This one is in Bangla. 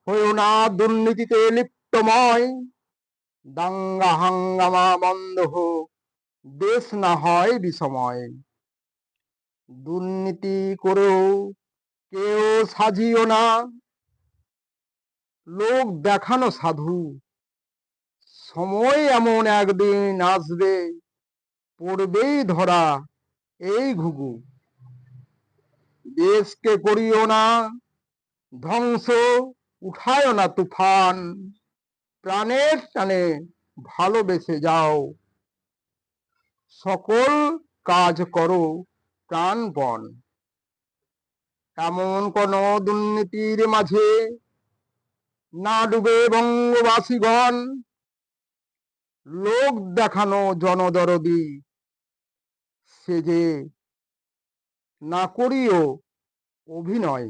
হইও না দুর্নীতিতে লিপ্তময়, দাঙ্গা হাঙ্গামা বন্ধ হোক, দেশ না হয় বিষময়। দুর্নীতি করেও কেউ সাজিও না লোক দেখানো সাধু, সময় এমন একদিন আসবে, পড়বেই ধরা এই ঘুঘু। দেশকে করিও না ধ্বংস, উঠায় না তুফান, প্রাণের টানে ভালোবেসে যাও, সকল কাজ করো প্রাণপণ। এমন কোন দুর্নীতির মাঝে না ডুবে বঙ্গবাসীগণ, লোক দেখানো জনদরদি সে যে না করিও অভিনয়।